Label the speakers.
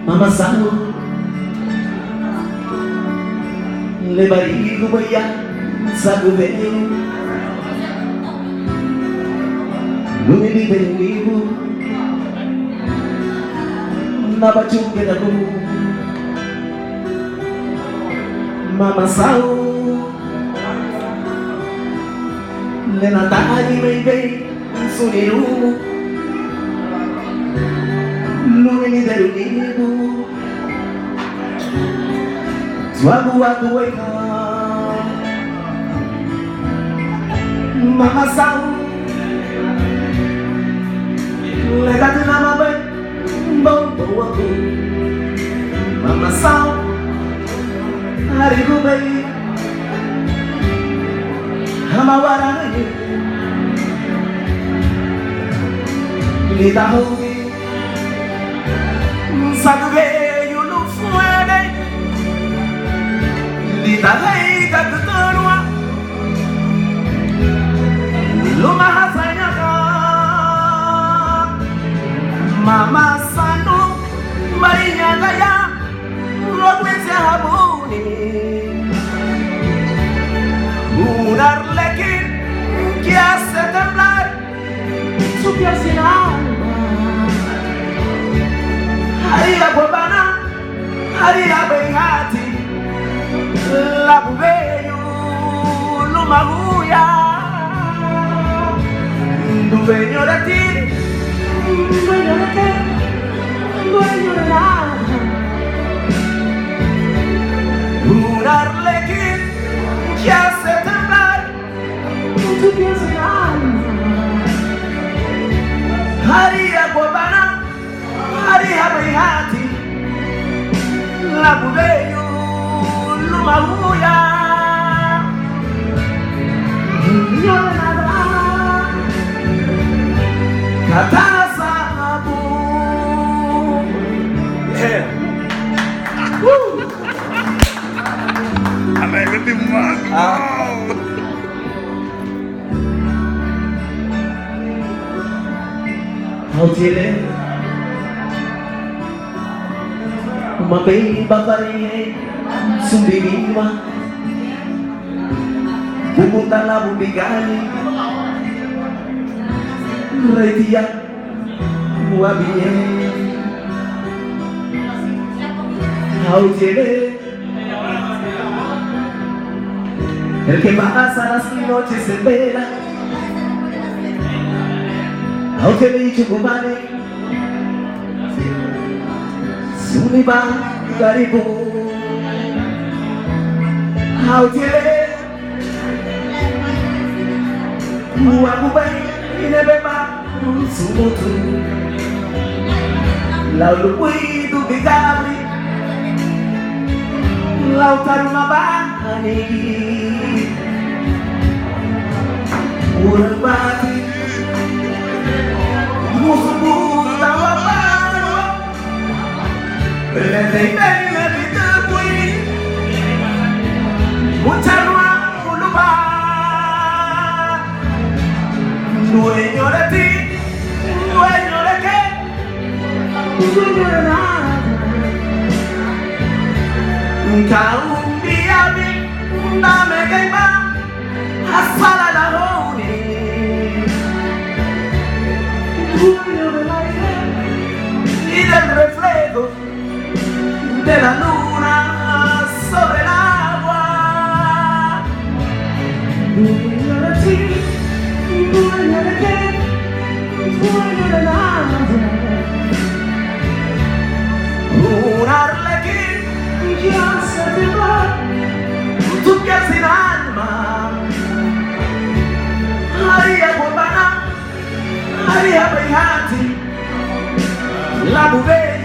Speaker 1: Mama Sano le barigo baya sabe Lumi belibu na bachunge na lu Mama Sano le natali mei suniru Lumi belibu Swagu watu weka Mama Sano Legati nama baik Bobo aku Mama Sano Hari ku baik Hama warani Lita hobi Satu veio no fuere Lita leika kutorua Luma hasanya ka Mama Sano Marinya gaya Rogwese habuni Un arlequín que hace temblar su piel sin alma Haria Bobana Haria Bengati La Buveyo Lumaguya Dueño de ti Dueño de qué Dueño de nada Un arlequín que hace temblar tu piel sin alma Haria Bobana Haria Bengati La Buveyo Lumaguya Dueño de nada Katana Sabu Yeah Woo
Speaker 2: I like it too much.
Speaker 1: How tile Uma bem babare Sumbiriwa Pumunta na bubigani Retia Muabiye How tile El que pasa las noches en vela Aunque le dicho cubane Suniba Garibu Autiele Muakubai Inebeba Sumutu Laulupui tu bigabri Lautarumabani Urabati Musubu Tawabaro Belendei Bene Bitapui Mutarua Uluba Dueño de ti Dueño de qué Dueño de nada Kaumbiabi Dame Gaiba Asala la Honi Dueño del aire y del reflejo de la luna sobre el agua Dueño de ti, dueño de qué, dueño de nada Un arlequín que hace temblar tu piel sin alma Haria Bobana Haria Bengati La Buveyo